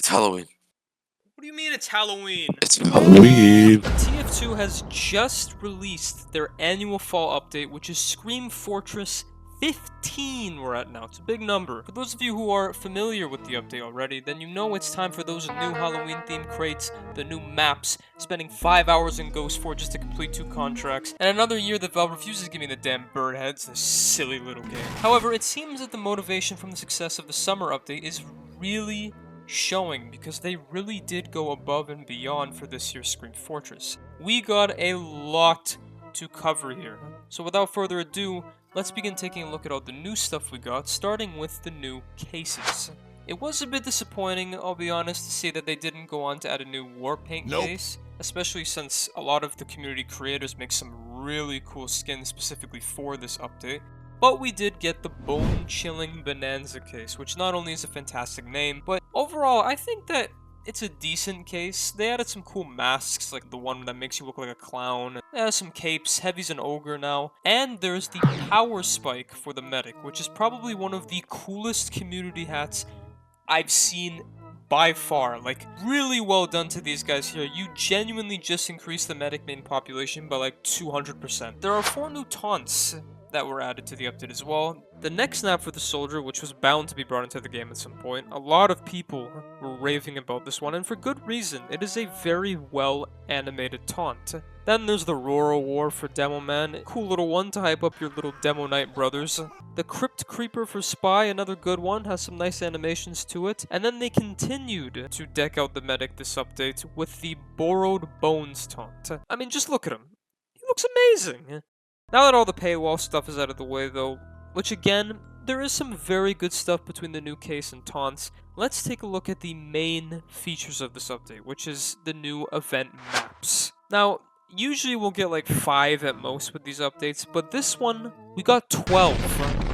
It's Halloween. What do you mean it's Halloween? It's Halloween. TF2 has just released their annual fall update, which is Scream Fortress 15 we're at now. It's a big number. For those of you who are familiar with the update already, then you know it's time for those new Halloween themed crates, the new maps, spending 5 hours in Ghost Fort just to complete 2 contracts, and another year that Valve refuses to give me the damn bird heads, this silly little game. However, it seems that the motivation from the success of the summer update is really showing, because they really did go above and beyond for this year's Scream Fortress. We got a lot to cover here, so without further ado, let's begin taking a look at all the new stuff we got, starting with the new cases. It was a bit disappointing, I'll be honest, to see that they didn't go on to add a new war paint case, especially since a lot of the community creators make some really cool skins specifically for this update. But we did get the bone-chilling Bonanza case, which not only is a fantastic name, but overall, I think that it's a decent case. They added some cool masks, like the one that makes you look like a clown. They added some capes, Heavy's an ogre now. And there's the power spike for the medic, which is probably one of the coolest community hats I've seen by far. Like, really well done to these guys here. You genuinely just increased the medic main population by like 200%. There are 4 new taunts that were added to the update as well. The next snap for the soldier, which was bound to be brought into the game at some point, a lot of people were raving about this one, and for good reason. It is a very well animated taunt. Then there's the Rural War for Demo Man, cool little one to hype up your little Demo Knight brothers. The Crypt Creeper for Spy, another good one, has some nice animations to it. And then they continued to deck out the medic this update with the Borrowed Bones taunt. I mean, just look at him. He looks amazing. Now that all the paywall stuff is out of the way though, which again, there is some very good stuff between the new case and taunts, let's take a look at the main features of this update, which is the new event maps. Now, usually we'll get like 5 at most with these updates, but this one, we got 12.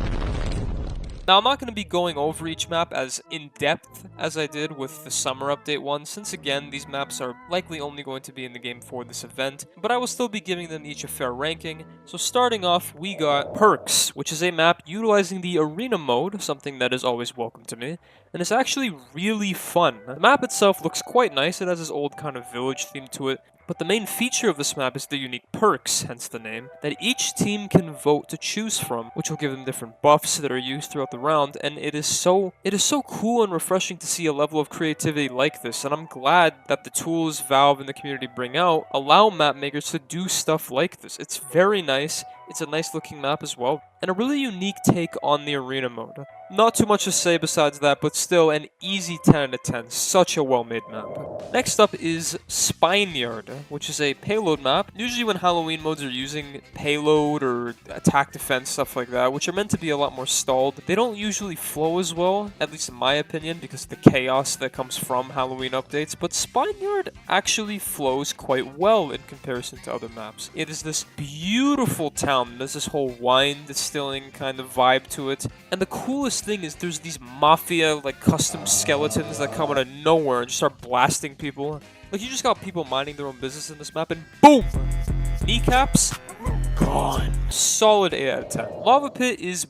Now, I'm not going to be going over each map as in-depth as I did with the summer update one, since again, these maps are likely only going to be in the game for this event, but I will still be giving them each a fair ranking. So starting off, we got Perks, which is a map utilizing the arena mode, something that is always welcome to me, and it's actually really fun. The map itself looks quite nice. It has this old kind of village theme to it. But the main feature of this map is the unique perks, hence the name, that each team can vote to choose from, which will give them different buffs that are used throughout the round, and it is so cool and refreshing to see a level of creativity like this, and I'm glad that the tools Valve and the community bring out allow map makers to do stuff like this. It's very nice, it's a nice looking map as well, and a really unique take on the arena mode. Not too much to say besides that, but still an easy 10 out of 10. Such a well-made map. Next up is Spineyard, which is a payload map. Usually when Halloween modes are using payload or attack defense, stuff like that, which are meant to be a lot more stalled, they don't usually flow as well, at least in my opinion, because of the chaos that comes from Halloween updates. But Spineyard actually flows quite well in comparison to other maps. It is this beautiful town. There's this whole wine distilling kind of vibe to it. And the coolest thing is there's these mafia like custom skeletons that come out of nowhere and just start blasting people. Like, you just got people minding their own business in this map and boom! Kneecaps? Gone. Solid 8 out of 10. Lava Pit is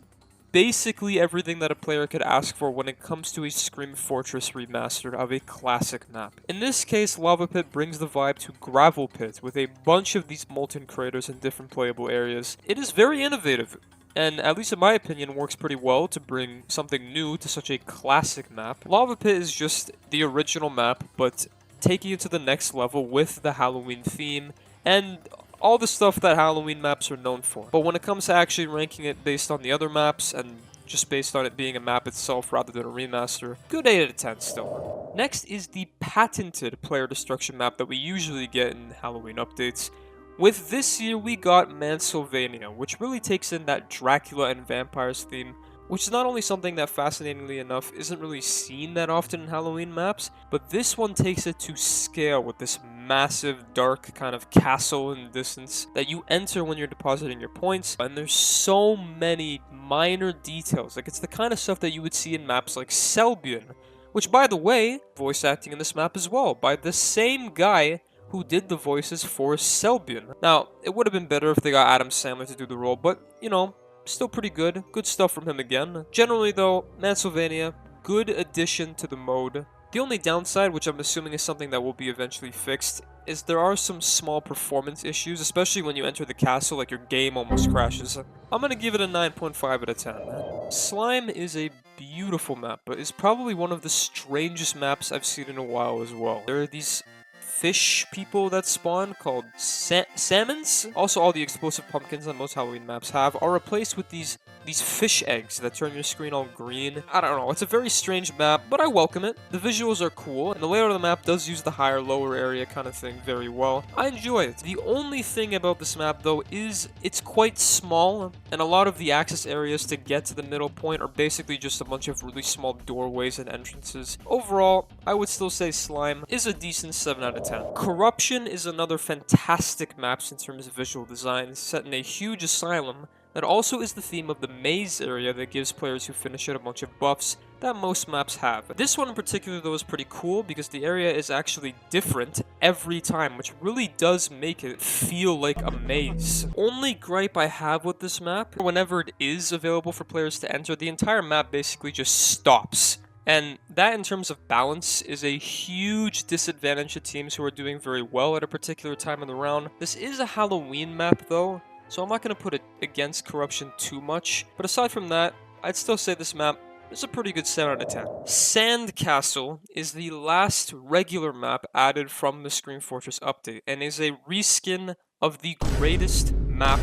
basically everything that a player could ask for when it comes to a Scream Fortress remaster of a classic map. In this case, Lava Pit brings the vibe to Gravel Pit with a bunch of these molten craters in different playable areas. It is very innovative, and at least in my opinion works pretty well to bring something new to such a classic map. Lava Pit is just the original map, but taking it to the next level with the Halloween theme and all the stuff that Halloween maps are known for. But when it comes to actually ranking it based on the other maps and just based on it being a map itself rather than a remaster, good 8 out of 10 still. Next is the patented player destruction map that we usually get in Halloween updates. With this year, we got Mannsylvania, which really takes in that Dracula and vampires theme, which is not only something that, fascinatingly enough, isn't really seen that often in Halloween maps, but this one takes it to scale with this massive, dark kind of castle in the distance that you enter when you're depositing your points, and there's so many minor details. Like, it's the kind of stuff that you would see in maps like Selbian, which, by the way, voice acting in this map as well, by the same guy who did the voices for Selbian. Now, it would have been better if they got Adam Sandler to do the role, but, you know, still pretty good. Good stuff from him again. Generally, though, Mannsylvania, good addition to the mode. The only downside, which I'm assuming is something that will be eventually fixed, is there are some small performance issues, especially when you enter the castle, like your game almost crashes. I'm gonna give it a 9.5 out of 10. Slime is a beautiful map, but is probably one of the strangest maps I've seen in a while as well. There are these fish people that spawn called salmons. Also, all the explosive pumpkins on most Halloween maps are replaced with these fish eggs that turn your screen all green. I don't know, it's a very strange map, but I welcome it. The visuals are cool, and the layout of the map does use the higher lower area kind of thing very well. I enjoy it. The only thing about this map though is it's quite small, and a lot of the access areas to get to the middle point are basically just a bunch of really small doorways and entrances. Overall, I would still say Slime is a decent 7 out of 10. Corruption is another fantastic map in terms of visual design, set in a huge asylum that also is the theme of the maze area that gives players who finish it a bunch of buffs that most maps have. This one in particular though is pretty cool because the area is actually different every time, which really does make it feel like a maze. Only gripe I have with this map, whenever it is available for players to enter, the entire map basically just stops. And that, in terms of balance, is a huge disadvantage to teams who are doing very well at a particular time in the round. This is a Halloween map though, so I'm not going to put it against Corruption too much. But aside from that, I'd still say this map is a pretty good 7 out of 10. Sandcastle is the last regular map added from the Scream Fortress update, and is a reskin of the greatest map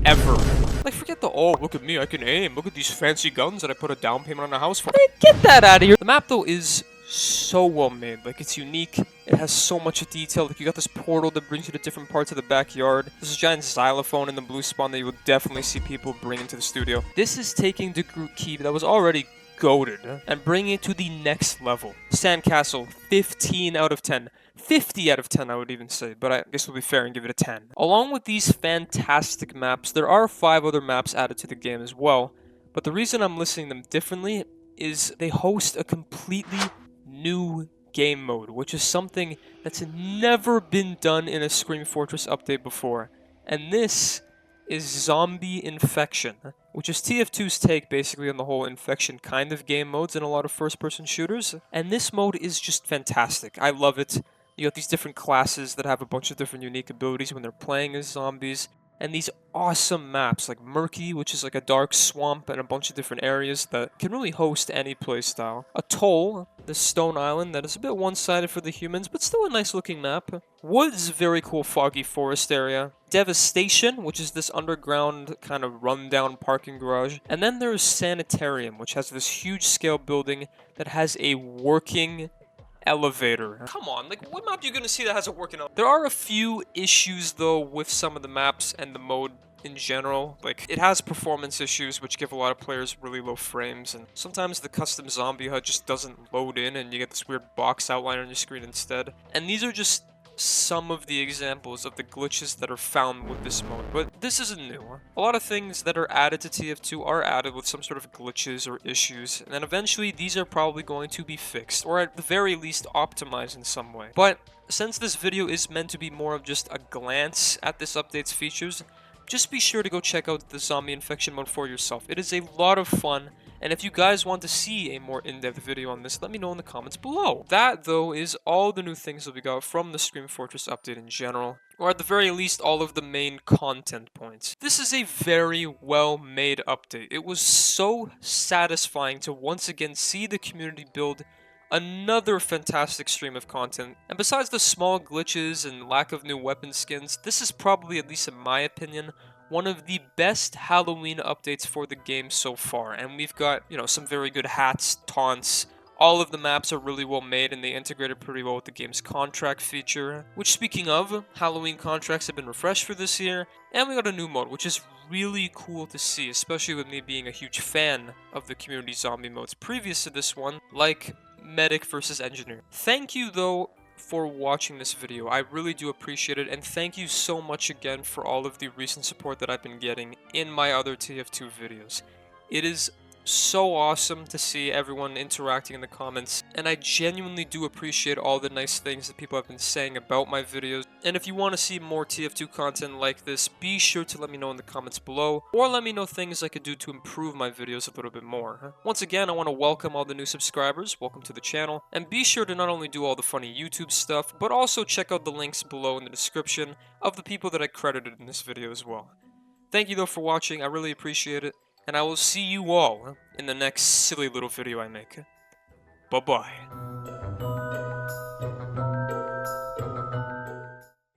ever. Like, forget the, oh, look at me, I can aim, look at these fancy guns that I put a down payment on a house for. Hey, get that out of here! The map, though, is so well made. Like, it's unique, it has so much detail. Like, you got this portal that brings you to different parts of the backyard. There's a giant xylophone in the blue spawn that you will definitely see people bring into the studio. This is taking the Groot Keep that was already goated and bringing it to the next level. Sandcastle, 15 out of 10. 50 out of 10, I would even say, but I guess we'll be fair and give it a 10. Along with these fantastic maps, there are 5 other maps added to the game as well, but the reason I'm listing them differently is they host a completely new game mode, which is something that's never been done in a Scream Fortress update before, and this is Zombie Infection, which is TF2's take basically on the whole infection kind of game modes in a lot of first-person shooters, and this mode is just fantastic. I love it. You got these different classes that have a bunch of different unique abilities when they're playing as zombies, and these awesome maps like Murky, which is like a dark swamp and a bunch of different areas that can really host any playstyle. Atoll, the stone island that is a bit one-sided for the humans, but still a nice looking map. Woods, very cool foggy forest area. Devastation, which is this underground kind of rundown parking garage. And then there's Sanitarium, which has this huge scale building that has a working elevator. Come on, like, what map are you gonna see that has a working elevator? There are a few issues though with some of the maps and the mode in general. Like, it has performance issues which give a lot of players really low frames, and sometimes the custom zombie HUD just doesn't load in and you get this weird box outline on your screen instead. And these are just some of the examples of the glitches that are found with this mode, but this isn't new. A lot of things that are added to TF2 are added with some sort of glitches or issues, and then eventually these are probably going to be fixed, or at the very least optimized in some way. But since this video is meant to be more of just a glance at this update's features, just be sure to go check out the Zombie Infection mode for yourself. It is a lot of fun, and if you guys want to see a more in-depth video on this, let me know in the comments below. That, though, is all the new things that we got from the Scream Fortress update in general, or at the very least, all of the main content points. This is a very well-made update. It was so satisfying to once again see the community build another fantastic stream of content, and besides the small glitches and lack of new weapon skins, this is probably, at least in my opinion, one of the best Halloween updates for the game so far. And we've got, you know, some very good hats, taunts. All of the maps are really well made and they integrated pretty well with the game's contract feature. Which, speaking of, Halloween contracts have been refreshed for this year. And we got a new mode, which is really cool to see, especially with me being a huge fan of the community zombie modes previous to this one, like Medic versus Engineer. Thank you, though, for watching this video. I really do appreciate it, and thank you so much again for all of the recent support that I've been getting in my other TF2 videos. It is so awesome to see everyone interacting in the comments, and I genuinely do appreciate all the nice things that people have been saying about my videos. And if you want to see more TF2 content like this, be sure to let me know in the comments below, or let me know things I could do to improve my videos a little bit more. Once again, I want to welcome all the new subscribers, welcome to the channel, and be sure to not only do all the funny YouTube stuff, but also check out the links below in the description of the people that I credited in this video as well. Thank you though for watching, I really appreciate it. And I will see you all in the next silly little video I make. Bye-bye.